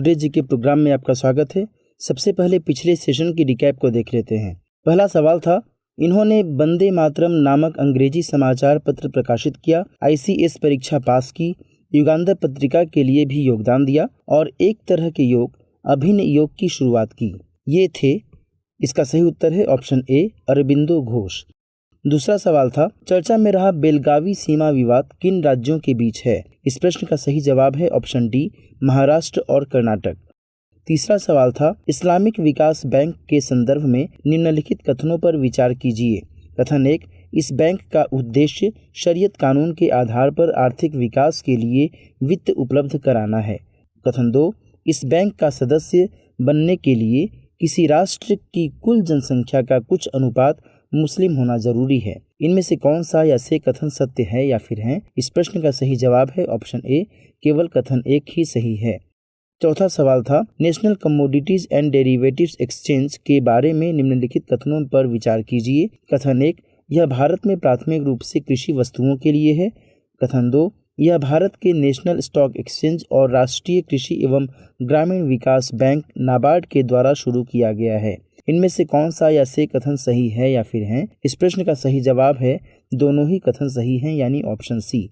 Today जी के programme में आपका स्वागत है। सबसे पहले पिछले सेशन की रिकैप को देख लेते हैं। पहला सवाल था, इन्होंने वंदे मातरम नामक अंग्रेजी समाचार पत्र प्रकाशित किया, ICS परीक्षा पास की, युगांधर पत्रिका के लिए भी योगदान दिया और एक तरह के योग अभिन्न योग की शुरुआत की। ये थे। इसका सही उत्तर है ऑप्शन ए, अरबिंदो घोष। दूसरा सवाल था, चर्चा में रहा बेलगावी सीमा विवाद किन राज्यों के बीच है? इस प्रश्न का सही जवाब है ऑप्शन डी, महाराष्ट्र और कर्नाटक। तीसरा सवाल था, इस्लामिक विकास बैंक के संदर्भ में निम्नलिखित कथनों पर विचार कीजिए। कथन 1, इस बैंक का उद्देश्य शरीयत कानून के आधार पर आर्थिक विकास के लिए वित्त उपलब्ध कराना है। कथन 2, इस बैंक का सदस्य बनने के लिए किसी राष्ट्र की कुल जनसंख्या का कुछ अनुपात मुस्लिम होना जरूरी है। इनमें से कौन सा या से कथन सत्य है या फिर है? इस प्रश्न का सही जवाब है ऑप्शन ए, केवल कथन 1 ही सही है। चौथा सवाल था, national commodities and derivatives exchange के बारे में निम्नलिखित कथनों पर विचार कीजिए। कथन 1, यह भारत में प्राथमिक रूप से कृषि वस्तुओं के लिए है। कथन 2, यह भारत के नेशनल स्टॉक एक्सचेंज और राष्ट्रीय कृषि एवं ग्रामीण विकास बैंक नाबार्ड के द्वारा शुरू किया गया है। इनमें से कौन सा या से कथन सही है या फिर है? इस प्रश्न का सही जवाब है दोनों ही कथन सही हैं, यानी ऑप्शन सी।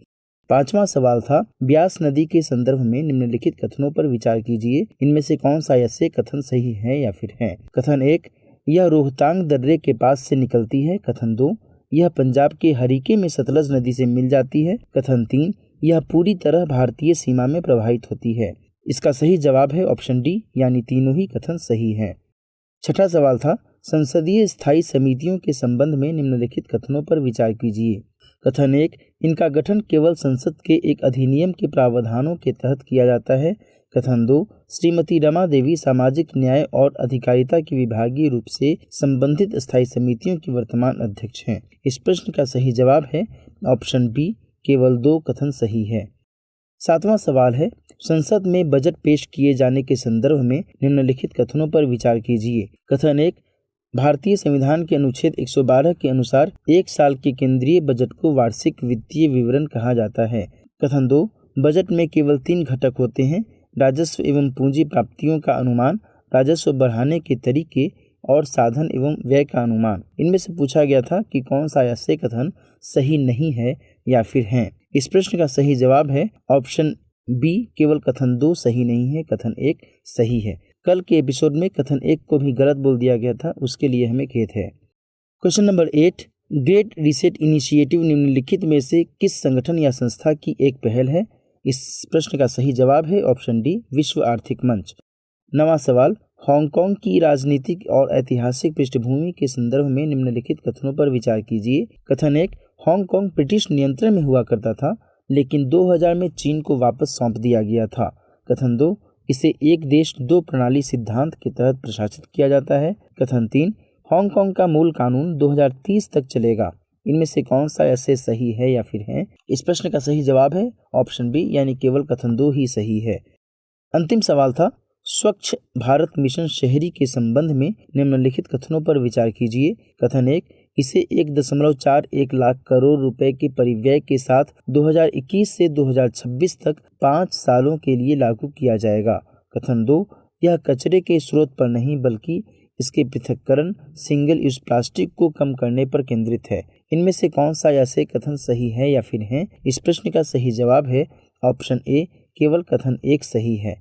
पांचवा सवाल था, ब्यास नदी के संदर्भ में निम्नलिखित कथनों पर विचार कीजिए। इनमें से कौन सा या से कथन सही है या फिर है? कथन 1, यह रोहतांग दर्रे के पास से निकलती है। कथन 2, यह पंजाब के हरीके में सतलज नदी से मिल जाती है। कथन 3, यह पूरी तरह भारतीय सीमा में प्रवाहित होती है। इसका सही जवाब है ऑप्शन डी, यानी तीनों ही कथन सही है। छठा सवाल था, संसदीय स्थायी समितियों के संबंध में निम्नलिखित कथनों पर विचार कीजिए। कथन 1, इनका गठन केवल संसद के एक अधिनियम के प्रावधानों के तहत किया जाता है। कथन 2, श्रीमती रमा देवी सामाजिक न्याय और अधिकारिता की विभागीय रूप से संबंधित स्थायी समितियों की वर्तमान अध्यक्ष हैं। इस प्रश्न का सही जवाब है ऑप्शन बी, केवल 2 कथन सही है। सातवां सवाल है, संसद में बजट पेश किए जाने के संदर्भ में निम्नलिखित कथनों पर विचार कीजिए। कथन 1, भारतीय संविधान के अनुच्छेद 112 के अनुसार एक साल के केंद्रीय बजट को वार्षिक वित्तीय विवरण कहा जाता है। कथन 2, बजट में केवल 3 घटक होते हैं, राजस्व एवं पूंजी प्राप्तियों का अनुमान, राजस्व बढ़ाने के तरीके और साधन एवं व्यय का अनुमान। इनमें से पूछा गया था कि कौन सा या से कथन सही नहीं है या फिर है। इस प्रश्न का सही जवाब है ऑप्शन बी, केवल कथन 2 सही नहीं है, कथन 1 सही है। कल के एपिसोड में कथन 1 को भी गलत बोल दिया गया था, उसके लिए हमें खेद है। Question number 8, great reset initiative निम्नलिखित में से किस संगठन या संस्था की एक पहल है? इस प्रश्न का सही जवाब है ऑप्शन डी, विश्व आर्थिक मंच। 9वां सवाल, हांगकांग की राजनीतिक और ऐतिहासिक पृष्ठभूमि के संदर्भ में निम्नलिखित कथनों पर विचार कीजिए। कथन 1, हांगकांग ब्रिटिश नियंत्रण में हुआ करता था, लेकिन 2000 में चीन को वापस सौंप दिया गया था। कथन 2, इसे एक देश दो प्रणाली सिद्धांत के तहत प्रशासित किया जाता है। कथन 3, हांगकांग का मूल कानून 2030 तक चलेगा। इनमें से कौन सा ऐसे सही है या फिर है? इस प्रश्न का सही जवाब है ऑप्शन बी, यानी केवल कथन 2 ही सही है। अंतिम सवाल था, स्वच्छ भारत मिशन शहरी के संबंध में निम्नलिखित कथनों पर विचार कीजिए। कथन 1, इसे 1.41 लाख करोड़ रुपए के परिव्यय के साथ 2021 से 2026 तक 5 सालों के लिए लागू किया जाएगा। कथन 2, यह कचरे के स्रोत पर नहीं बल्कि इसके पृथक्करण, सिंगल यूज प्लास्टिक को कम करने पर केंद्रित है। इनमें से कौन सा ऐसे कथन सही है या फिर है? इस प्रश्न का सही जवाब है ऑप्शन ए, केवल कथन 1 सही है।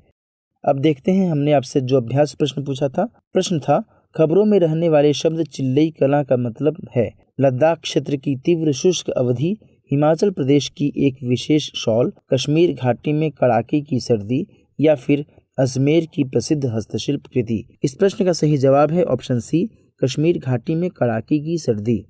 अब देखते हैं हमने आपसे जो अभ्यास प्रश्न पूछा था। प्रश्न था, खबरों में रहने वाले शब्द चिल्लई कला का मतलब है लद्दाख क्षेत्र की तीव्र शुष्क अवधि, हिमाचल प्रदेश की एक विशेष शॉल, कश्मीर घाटी में कड़ाके की सर्दी या फिर अजमेर की प्रसिद्ध हस्तशिल्प कृति। इस प्रश्न का सही जवाब है ऑप्शन सी, कश्मीर घाटी में कड़ाके की सर्दी।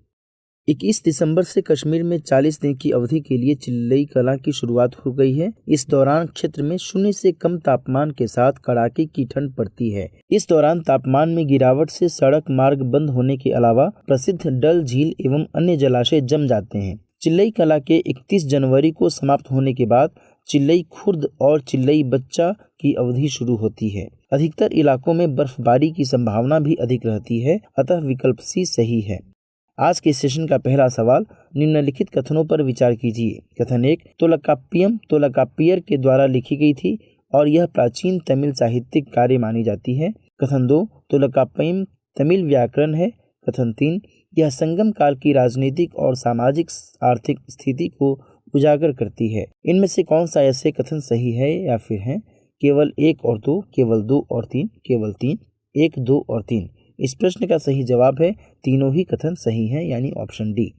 21 दिसंबर से कश्मीर में 40 दिन की अवधि के लिए चिल्लई कला की शुरुआत हो गई है। इस दौरान क्षेत्र में 0 से कम तापमान के साथ कड़ाके की ठंड पड़ती है। इस दौरान तापमान में गिरावट से सड़क मार्ग बंद होने के अलावा प्रसिद्ध डल झील एवं अन्य जलाशय जम जाते हैं। चिल्लई कला के 31 जनवरी को समाप्त होने के बाद चिल्लई खुर्द और चिल्लई बच्चा की अवधि शुरू होती है। अधिकतर इलाकों में बर्फबारी की संभावना भी अधिक रहती है, अतः विकल्प सी सही है। आज के सेशन का पहला सवाल, निम्नलिखित कथनों पर विचार कीजिए। कथन 1, तोलकाप्पियम तोलकाप्पियर के द्वारा लिखी गई थी और यह प्राचीन तमिल साहित्यिक कार्य मानी जाती है। कथन 2, तोलकाप्पियम तमिल व्याकरण है। कथन 3, यह संगम काल की राजनीतिक और सामाजिक आर्थिक स्थिति को उजागर करती है। इनमें से कौन सा ऐसे कथन सही है या फिर है? केवल 1 और 2, केवल 2 और 3, केवल 3, 1, 2 और 3। इस प्रश्न का सही जवाब है तीनों ही कथन सही हैं, यानी ऑप्शन डी।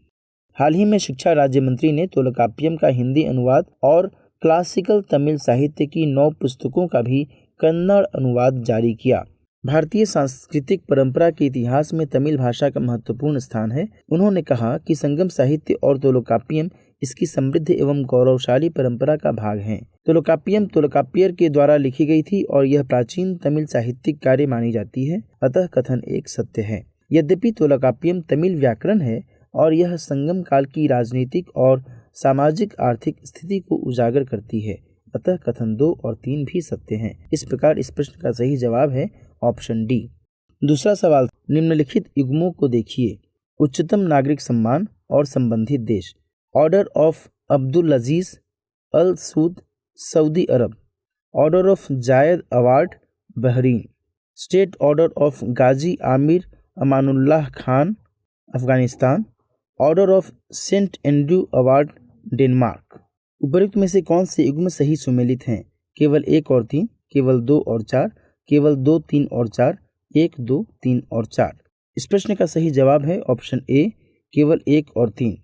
हाल ही में शिक्षा राज्य मंत्री ने तोलकाप्पियम का हिंदी अनुवाद और क्लासिकल तमिल साहित्य की 9 पुस्तकों का भी कन्नड़ अनुवाद जारी किया। भारतीय सांस्कृतिक परंपरा के इतिहास में तमिल भाषा का महत्वपूर्ण स्थान है। उन्होंने कहा कि संगम साहित्य और तोलकाप्पियम इसकी समृद्ध एवं गौरवशाली परंपरा का भाग हैं। तोलकाप्पियम तोलकाप्पियर के द्वारा लिखी गई थी और यह प्राचीन तमिल साहित्यिक कार्य मानी जाती है, अतः कथन 1 सत्य है। यद्यपि तोलकाप्पियम तमिल व्याकरण है और यह संगम काल की राजनीतिक और सामाजिक आर्थिक स्थिति को उजागर करती है, अतः कथन 2 और 3 भी सत्य हैं। इस प्रकार इस प्रश्न का सही जवाब है ऑप्शन डी। दूसरा सवाल, निम्नलिखित युग्मों को देखिए। उच्चतम नागरिक सम्मान और संबंधित देश। Order of Abdul Aziz Al Saud Saudi Arabia. Order of Zayed award Bahrain. State order of Ghazi Amir Amanullah Khan Afghanistan. Order of Saint Andrew award Denmark. उपरोक्त में से कौन से युग्म सही सुमेलित हैं? केवल 1 और 3, केवल 2 और 4, केवल 2, 3 और 4, 1, 2, 3 और 4। इस प्रश्न का सही जवाब है ऑप्शन ए, केवल 1 और 3।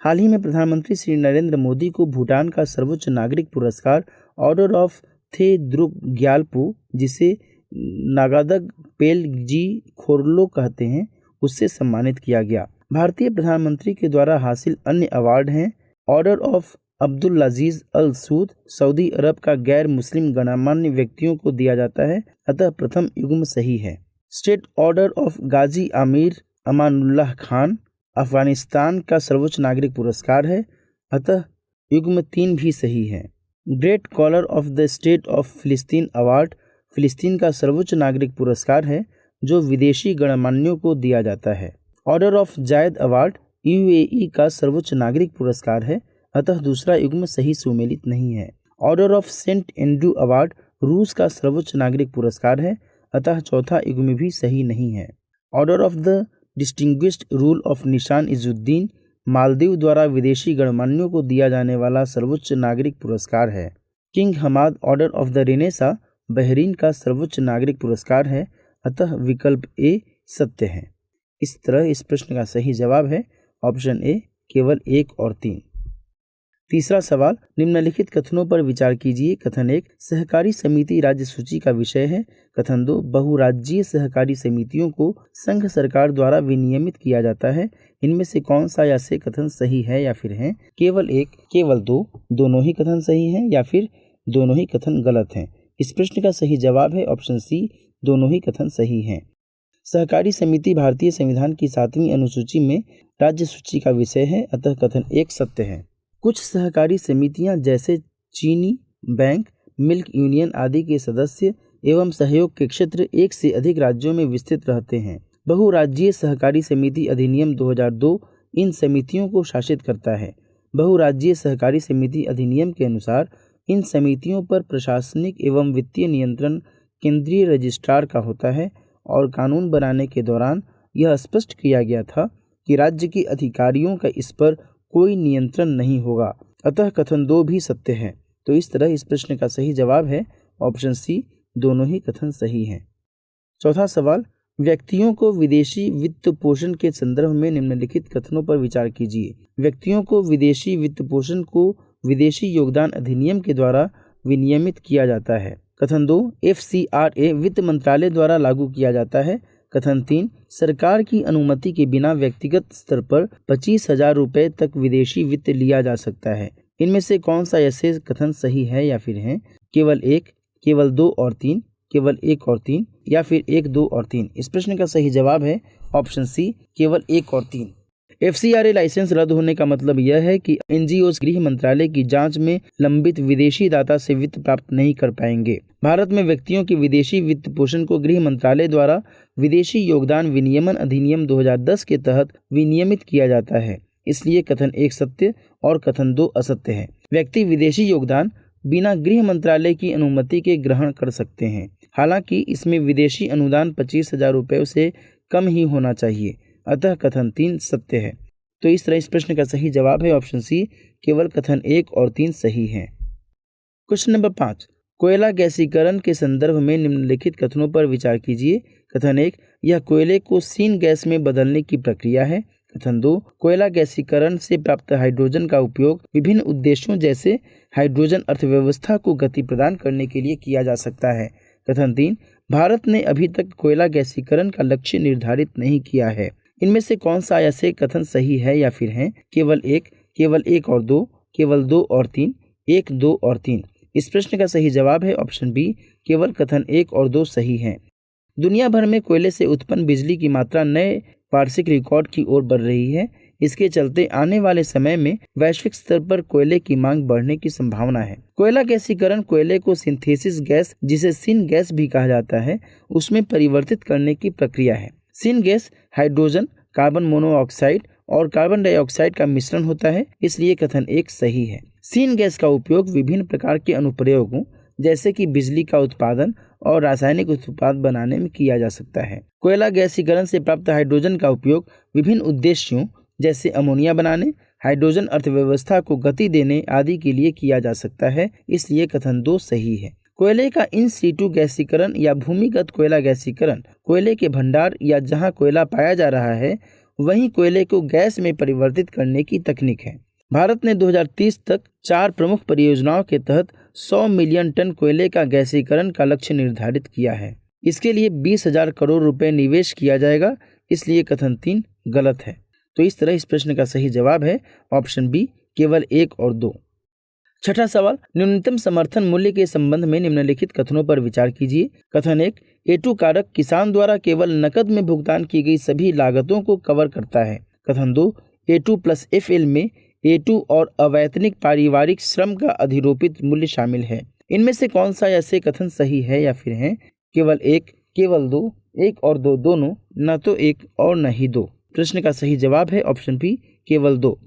हाल ही में प्रधानमंत्री श्री नरेंद्र मोदी को भूटान का सर्वोच्च नागरिक पुरस्कार ऑर्डर ऑफ थे द्रुक ग्यालपू, जिसे नागादग पेलजी खोरलो कहते हैं, उससे सम्मानित किया गया। भारतीय प्रधानमंत्री के द्वारा हासिल अन्य अवार्ड हैं order of Abdul Aziz Al Saud Saudi Arabia का गैर मुस्लिम गणमान्य व्यक्तियों को दिया जाता है, अतः प्रथम युग्म सही है। State order of Ghazi Amir Amanullah Khan Afghanistan का सर्वोच्च नागरिक पुरस्कार है, अतः युग्म 3 भी सही है। Great collar of the state of Palestine award Palestine का सर्वोच्च नागरिक पुरस्कार है जो विदेशी गणमान्यों को दिया जाता है। Order of Zayed award UAE का सर्वोच्च नागरिक पुरस्कार है, अतः दूसरा युग्म सही सुमेलित नहीं है। Order of Saint Andrew award रूस का सर्वोच्च नागरिक पुरस्कार है, अतः चौथा युग्म भी सही नहीं है। Order of the distinguished rule of निशान इजुद्दीन मालदीव द्वारा विदेशी गणमान्यों को दिया जाने वाला सर्वोच्च नागरिक पुरस्कार है। King Hamad order of the Renaissance Bahrain का सर्वोच्च नागरिक पुरस्कार है, अतः विकल्प ए सत्य है। इस तरह इस प्रश्न का सही जवाब है ऑप्शन ए, केवल 1 और 3। तीसरा सवाल, निम्नलिखित कथनों पर विचार कीजिए। कथन 1, सहकारी समिति राज्य सूची का विषय है। कथन 2, बहुराज्यीय सहकारी समितियों को संघ सरकार द्वारा विनियमित किया जाता है। इनमें से कौन सा ऐसे कथन सही है या फिर हैं? केवल 1, केवल 2, दोनों ही कथन सही हैं या फिर दोनों ही कथन गलत हैं? इस प्रश्न का सही जवाब है ऑप्शन सी, दोनों ही कथन सही हैं। सहकारी समिति भारतीय संविधान की 7वीं अनुसूची में राज्य सूची का विषय है, अतः कथन 1 सत्य है। कुछ सहकारी समितियां जैसे चीनी बैंक, मिल्क यूनियन आदि के सदस्य एवं सहयोग के क्षेत्र 1 से अधिक राज्यों में विस्तृत रहते हैं। बहुराज्यीय सहकारी समिति अधिनियम 2002 इन समितियों को शासित करता है। बहुराज्यीय सहकारी समिति अधिनियम के अनुसार इन समितियों पर प्रशासनिक एवं वित्तीय नियंत्रण केंद्रीय रजिस्ट्रार का होता है और कानून बनाने के दौरान यह स्पष्ट किया गया था कि राज्य के अधिकारियों का इस पर कोई नियंत्रण नहीं होगा, अतः कथन 2 भी सत्य है। तो इस तरह इस प्रश्न का सही जवाब है ऑप्शन सी, दोनों ही कथन सही हैं। चौथा सवाल, व्यक्तियों को विदेशी वित्त पोषण के संदर्भ में निम्नलिखित कथनों पर विचार कीजिए। व्यक्तियों को विदेशी वित्त पोषण को विदेशी योगदान अधिनियम के द्वारा विनियमित किया जाता है। कथन 2, FCRA वित्त मंत्रालय द्वारा लागू किया जाता है। कथन 3, सरकार की अनुमति के बिना व्यक्तिगत स्तर पर 25,000 रुपये तक विदेशी वित्त लिया जा सकता है। इनमें से कौन सा ऐसे कथन सही है या फिर हैं? केवल 1, केवल 2 और 3, केवल 1 और 3 या फिर 1, 2 और 3? इस प्रश्न का सही जवाब है ऑप्शन सी, केवल 1 और 3। FCRA लाइसेंस रद्द होने का मतलब यह है कि NGOs गृह मंत्रालय की जांच में लंबित विदेशी दाता से वित्त प्राप्त नहीं कर पाएंगे। भारत में व्यक्तियों के विदेशी वित्त पोषण को गृह मंत्रालय द्वारा विदेशी योगदान विनियमन अधिनियम 2010 के तहत विनियमित किया जाता है। इसलिए कथन 1 सत्य और कथन 2 असत्य है। व्यक्ति विदेशी योगदान बिना गृह मंत्रालय की अनुमति के ग्रहण कर सकते हैं। हालांकि इसमें विदेशी अनुदान 25,000 रुपये से कम ही होना चाहिए। अतः कथन 3 सत्य है। तो इस तरह इस प्रश्न का सही जवाब है ऑप्शन सी, केवल कथन 1 और 3 सही हैं। क्वेश्चन नंबर 5, कोयला गैसीकरण के संदर्भ में निम्नलिखित कथनों पर विचार कीजिए। कथन 1, यह कोयले को सीन गैस में बदलने की प्रक्रिया है। कथन 2, कोयला गैसीकरण से प्राप्त हाइड्रोजन का उपयोग विभिन्न उद्देश्यों जैसे हाइड्रोजन अर्थव्यवस्था को गति प्रदान करने के लिए किया जा सकता है। कथन 3, भारत ने अभी तक कोयला गैसीकरण का लक्ष्य निर्धारित नहीं किया है। इनमें से कौन सा ऐसे कथन सही है या फिर हैं? केवल एक और दो, केवल 2 और 3, 1, 2 और 3। इस प्रश्न का सही जवाब है ऑप्शन बी, केवल कथन 1 और 2 सही हैं। दुनिया भर में कोयले से उत्पन्न बिजली की मात्रा नए वार्षिक रिकॉर्ड की ओर बढ़ रही है। इसके चलते आने वाले समय में वैश्विक स्तर पर कोयले की मांग बढ़ने की संभावना है। कोयला गैसीकरण कोयले को सिंथेसिस गैस, जिसे सिन गैस भी कहा जाता है, उसमें परिवर्तित करने की प्रक्रिया है। Syn gas hydrogen, carbon monoxide और कार्बन डाइऑक्साइड का मिश्रण होता है, इसलिए कथन 1 सही है। सिन गैस का उपयोग विभिन्न प्रकार के अनुप्रयोगों जैसे कि बिजली का उत्पादन और रासायनिक उत्पाद बनाने में किया जा सकता है। कोयला गैसीकरण से प्राप्त हाइड्रोजन का उपयोग विभिन्न उद्देश्यों जैसे अमोनिया बनाने, हाइड्रोजन अर्थव्यवस्था को गति देने आदि के लिए किया जा सकता है, इसलिए कथन 2 सही है। कोयले का इन सीटू गैसीकरण या भूमिगत कोयला गैसीकरण कोयले के भंडार या जहां कोयला पाया जा रहा है वहीं कोयले को गैस में परिवर्तित करने की तकनीक है। भारत ने 2030 तक 4 प्रमुख परियोजनाओं के तहत 100 मिलियन टन कोयले का गैसीकरण का लक्ष्य निर्धारित किया है। इसके लिए 20,000 करोड़ रुपए निवेश किया जाएगा, इसलिए कथन 3 गलत है। तो इस तरह इस प्रश्न का सही जवाब है ऑप्शन बी, केवल 1 और 2। छठा सवाल, न्यूनतम समर्थन मूल्य के संबंध में निम्नलिखित कथनों पर विचार कीजिए। कथन 1, A2 कारक किसान द्वारा केवल नकद में भुगतान की गई सभी लागतों को कवर करता है। कथन 2, A2 प्लस FL में A2 और अवैतनिक पारिवारिक श्रम का अधिरोपित मूल्य शामिल है। इनमें से कौन सा ऐसे कथन सही है या फिर हैं? केवल 1, केवल 2, 1 और 2 दोनों, न तो 1 और न ही 2। प्रश्न का सही जवाब है ऑप्शन बी, केवल 2।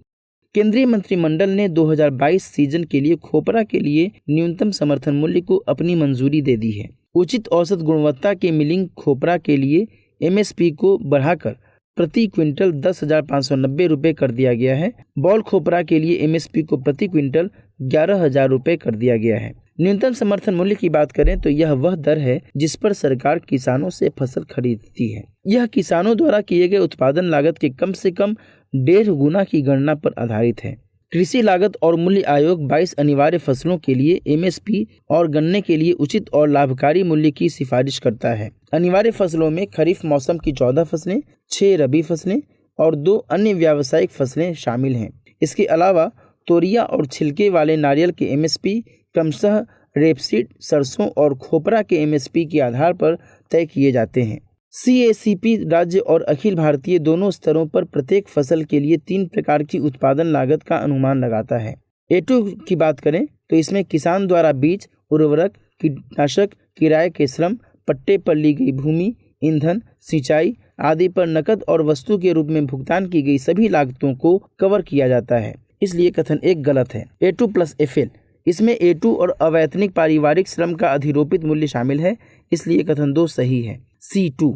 केंद्रीय मंत्रिमंडल ने 2022 सीजन के लिए खोपरा के लिए न्यूनतम समर्थन मूल्य को अपनी मंजूरी दे दी है। उचित औसत गुणवत्ता के मिलिंग खोपरा के लिए MSP को बढ़ाकर प्रति क्विंटल 10,590 रुपये कर दिया गया है। बॉल खोपरा के लिए MSP को प्रति क्विंटल 11,000 रुपये कर दिया गया है। न्यूनतम समर्थन मूल्य की बात करें तो यह वह दर है जिस पर सरकार किसानों से फसल खरीदती है। यह किसानों द्वारा किए गए उत्पादन लागत के कम से कम 1.5 गुना की गणना पर आधारित है। कृषि लागत और मूल्य आयोग 22 अनिवार्य फसलों के लिए MSP और गन्ने के लिए उचित और लाभकारी मूल्य की सिफारिश करता है। अनिवार्य फसलों में खरीफ मौसम की 14 फसलें, 6 रबी फसलें और 2 अन्य व्यावसायिक फसलें शामिल हैं। इसके अलावा तोरिया और छिलके वाले नारियल के MSP क्रमशः रेपसीड, सरसों और खोपरा के MSP के आधार पर तय किए जाते हैं। CACP राज्य और अखिल भारतीय दोनों स्तरों पर प्रत्येक फसल के लिए 3 प्रकार की उत्पादन लागत का अनुमान लगाता है। A2 की बात करें तो इसमें किसान द्वारा बीज, उर्वरक, कीटनाशक, किराए के श्रम, पट्टे पर ली गई भूमि, ईंधन, सिंचाई आदि पर नकद और वस्तु के रूप में भुगतान की गई सभी लागतों को कवर किया जाता है, इसलिए कथन 1 गलत है। A2 प्लस FL, इसमें A2 और अवैतनिक पारिवारिक श्रम का अधिरोपित मूल्य शामिल है, इसलिए कथन 2 सही है। C2,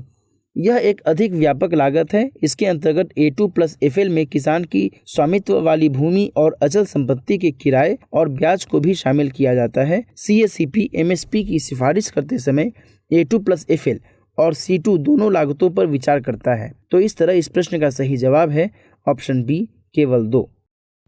यह एक अधिक व्यापक लागत है। इसके अंतर्गत A2 प्लस FL में किसान की स्वामित्व वाली भूमि और अचल संपत्ति के किराए और ब्याज को भी शामिल किया जाता है। CACP MSP की सिफारिश करते समय A2 प्लस FL और C2 दोनों लागतों पर विचार करता है। तो इस तरह इस प्रश्न का सही जवाब है ऑप्शन बी, केवल 2।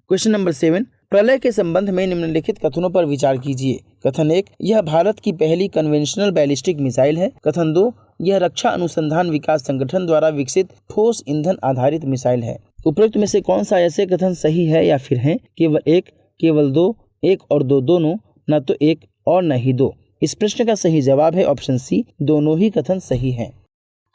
क्वेश्चन नंबर 7, प्रलय के संबंध में निम्नलिखित कथनों पर विचार कीजिए। कथन 1, यह भारत की पहली कन्वेंशनल बैलिस्टिक मिसाइल है। कथन 2, यह रक्षा अनुसंधान विकास संगठन द्वारा विकसित ठोस ईंधन आधारित मिसाइल है। उपरोक्त में से कौन सा ऐसे कथन सही है या फिर हैं? केवल 1, केवल 2, 1 और 2 दोनों, न तो 1 और न ही 2। इस प्रश्न का सही जवाब है ऑप्शन सी, दोनों ही कथन सही हैं।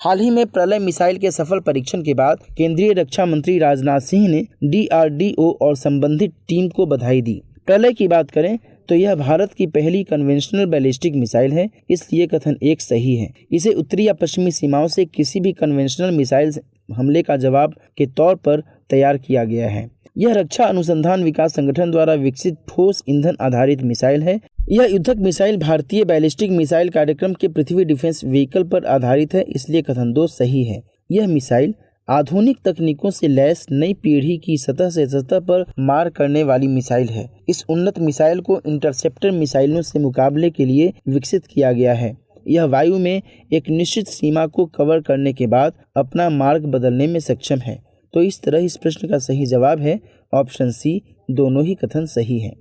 हाल ही में प्रलय मिसाइल के सफल परीक्षण के बाद केंद्रीय रक्षा मंत्री राजनाथ सिंह ने DRDO और संबंधित टीम को बधाई दी। प्रलय की बात करें तो यह भारत की पहली कन्वेंशनल बैलिस्टिक मिसाइल है, इसलिए कथन 1 सही है। इसे उत्तरी या पश्चिमी सीमाओं से किसी भी कन्वेंशनल मिसाइल हमले का जवाब के तौर पर तैयार किया गया है। यह रक्षा अनुसंधान विकास संगठन द्वारा विकसित ठोस ईंधन आधारित मिसाइल है। यह युद्धक मिसाइल भारतीय बैलिस्टिक मिसाइल कार्यक्रम के पृथ्वी डिफेंस व्हीकल पर आधारित है, इसलिए कथन 2 सही है। यह मिसाइल आधुनिक तकनीकों से लैस नई पीढ़ी की सतह से सतह पर मार करने वाली मिसाइल है। इस उन्नत मिसाइल को इंटरसेप्टर मिसाइलों से मुकाबले के लिए विकसित किया गया है। यह वायु में एक निश्चित सीमा को कवर करने के बाद अपना मार्ग बदलने में सक्षम है। तो इस तरह इस प्रश्न का सही जवाब है ऑप्शन सी, दोनों ही कथन सही हैं।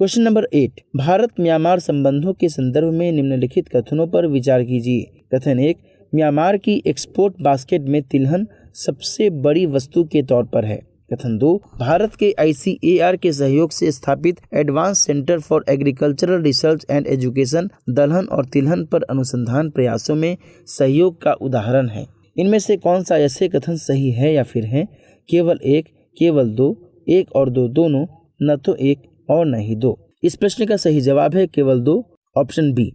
क्वेश्चन नंबर 8, भारत म्यांमार संबंधों के संदर्भ में निम्नलिखित कथनों पर विचार कीजिए। कथन 1, म्यांमार की एक्सपोर्ट बास्केट में तिलहन सबसे बड़ी वस्तु के तौर पर है। कथन 2, भारत के ICAR के सहयोग से स्थापित advance centre for agricultural research and education दलहन और तिलहन पर अनुसंधान प्रयासों में सहयोग का उदाहरण है। इनमें से कौन सा ऐसे कथन सही है या फिर है? केवल 1, केवल 2, 1 और 2 दोनों, न तो 1 और न ही 2। इस प्रश्न का सही जवाब है केवल 2, ऑप्शन बी।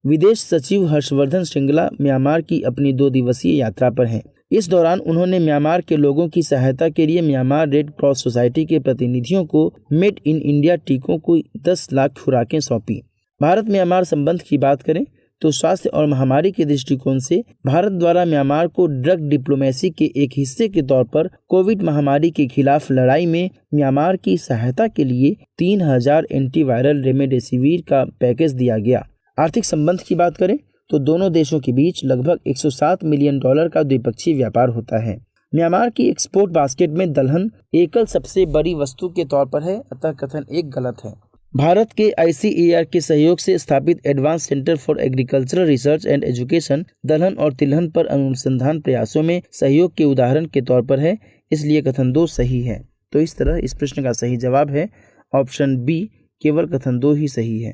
विदेश सचिव हर्षवर्धन श्रृंगला म्यांमार की अपनी 2 दिवसीय यात्रा पर हैं। इस दौरान उन्होंने म्यांमार के लोगों की सहायता के लिए म्यांमार रेड क्रॉस सोसाइटी के प्रतिनिधियों को मेड इन इंडिया टीकों को 10 लाख खुराकें सौंपी। भारत म्यांमार संबंध की बात करें तो स्वास्थ्य और महामारी के दृष्टिकोण से भारत द्वारा म्यांमार को ड्रग डिप्लोमेसी के एक हिस्से के तौर पर कोविड महामारी के खिलाफ लड़ाई में म्यांमार की सहायता के लिए 3000 एंटीवायरल रेमडेसिविर का पैकेज दिया गया। आर्थिक संबंध की बात करें तो दोनों देशों के बीच लगभग $107 मिलियन का द्विपक्षीय व्यापार होता है। म्यांमार की एक्सपोर्ट बास्केट में दलहन एकल सबसे बड़ी वस्तु के तौर पर है, अतः कथन 1 गलत है। भारत के ICAR के सहयोग से स्थापित advance centre for agricultural research and education दलहन और तिलहन पर अनुसंधान प्रयासों में सहयोग के उदाहरण के तौर पर है, इसलिए कथन 2 सही है। तो इस तरह इस प्रश्न का सही जवाब है ऑप्शन बी, केवल कथन 2 ही सही है।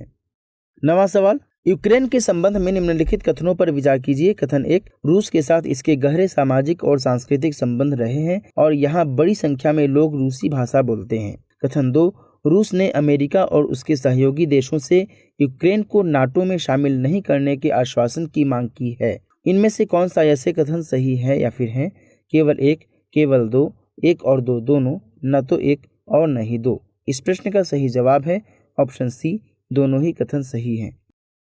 9वां सवाल, यूक्रेन के संबंध में निम्नलिखित कथनों पर विचार कीजिए। कथन 1, रूस के साथ इसके गहरे सामाजिक और सांस्कृतिक संबंध रहे हैं और यहाँ बड़ी संख्या में लोग रूसी भाषा बोलते हैं। कथन 2, रूस ने अमेरिका और उसके सहयोगी देशों से यूक्रेन को नाटो में शामिल नहीं करने के आश्वासन की मांग की है। इनमें से कौन सा ऐसे कथन सही है या फिर है? केवल 1, केवल 2, 1 और 2 दोनों, न तो 1 और न ही 2। इस प्रश्न का सही जवाब है ऑप्शन सी, दोनों ही कथन सही हैं।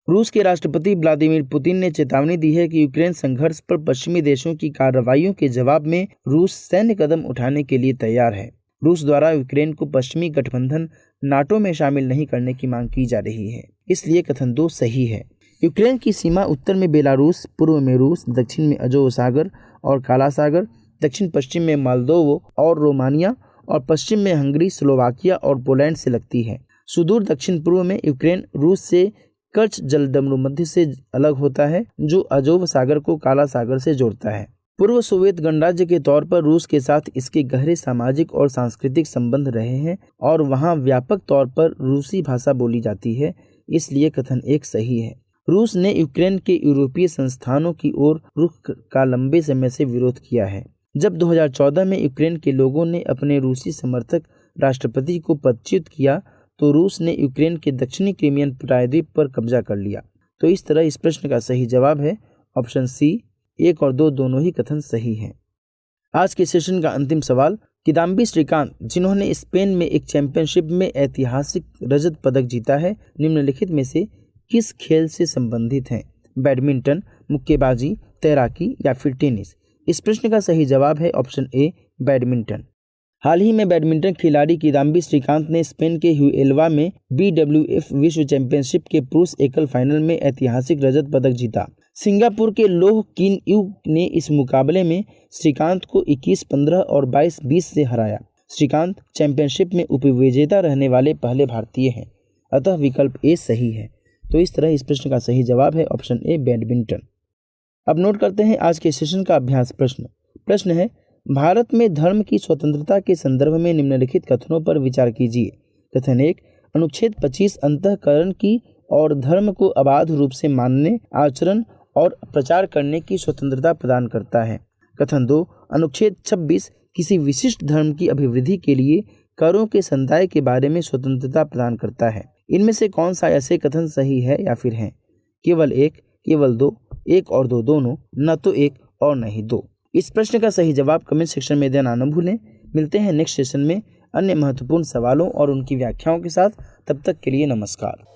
रूस के राष्ट्रपति व्लादिमीर पुतिन ने चेतावनी दी है कि यूक्रेन संघर्ष पर पश्चिमी देशों की कार्रवाइयों के जवाब में रूस सैन्य कदम उठाने के लिए तैयार है। रूस द्वारा यूक्रेन को पश्चिमी गठबंधन नाटो में शामिल नहीं करने की मांग की जा रही है, इसलिए कथन 2 सही है। यूक्रेन की सीमा उत्तर में बेलारूस, पूर्व में रूस, दक्षिण में अजोव सागर और काला सागर, दक्षिण पश्चिम में मोल्दोवा और रोमानिया और पश्चिम में हंगरी, स्लोवाकिया और पोलैंड से लगती है। सुदूर दक्षिण पूर्व में यूक्रेन रूस से कर्च जलडमरू मध्य से अलग होता है, जो अजोव सागर को काला सागर से जोड़ता है। पूर्व सोवियत गणराज्य के तौर पर रूस के साथ इसके गहरे सामाजिक और सांस्कृतिक संबंध रहे हैं और वहां व्यापक तौर पर रूसी भाषा बोली जाती है, इसलिए कथन 1 सही है। रूस ने यूक्रेन के यूरोपीय संस्थानों की ओर रुख का लंबे समय से विरोध किया है। जब 2014 में यूक्रेन के लोगों ने अपने रूसी समर्थक राष्ट्रपति को पदच्युत किया तो रूस ने यूक्रेन के दक्षिणी क्रीमियन प्रायद्वीप पर कब्जा कर लिया। तो इस तरह इस प्रश्न का सही जवाब है ऑप्शन सी, 1 और 2 दोनों ही कथन सही हैं। आज के सेशन का अंतिम सवाल, किदाम्बी श्रीकांत जिन्होंने स्पेन में एक चैंपियनशिप में ऐतिहासिक रजत पदक जीता है, निम्नलिखित में से किस खेल से संबंधित हैं? बैडमिंटन, मुक्केबाजी, तैराकी या फिर टेनिस? इस प्रश्न का सही जवाब है ऑप्शन ए, बैडमिंटन। हाल ही में बैडमिंटन खिलाड़ी किदाम्बी श्रीकांत ने स्पेन के ह्यूएल्वा में BWF विश्व चैंपियनशिप के पुरुष एकल फाइनल में ऐतिहासिक रजत पदक जीता। सिंगापुर के लोह किन यू ने इस मुकाबले में श्रीकांत को 21-15 और 22-20 से हराया। श्रीकांत चैंपियनशिप में उपविजेता रहने वाले पहले भारतीय हैं, अतः विकल्प ए सही है। तो इस तरह इस प्रश्न का सही जवाब है ऑप्शन ए, बैडमिंटन। अब नोट करते हैं आज के सेशन का अभ्यास प्रश्न। प्रश्न है, भारत में धर्म की स्वतंत्रता के संदर्भ में निम्नलिखित कथनों पर विचार कीजिए। कथन 1, अनुच्छेद 25 अंतःकरण की और धर्म को अबाध रूप से मानने, आचरण और प्रचार करने की स्वतंत्रता प्रदान करता है। कथन 2, अनुच्छेद 26 किसी विशिष्ट धर्म की अभिवृद्धि के लिए करों के संदाय के बारे में स्वतंत्रता प्रदान करता है। इनमें से कौन सा ऐसे कथन सही है या फिर है? केवल 1, केवल 2, 1 और 2 दोनों, न तो 1 और न ही 2। इस प्रश्न का सही जवाब कमेंट सेक्शन में देना न भूलें। मिलते हैं नेक्स्ट सेशन में अन्य महत्वपूर्ण सवालों और उनकी व्याख्याओं के साथ। तब तक के लिए नमस्कार।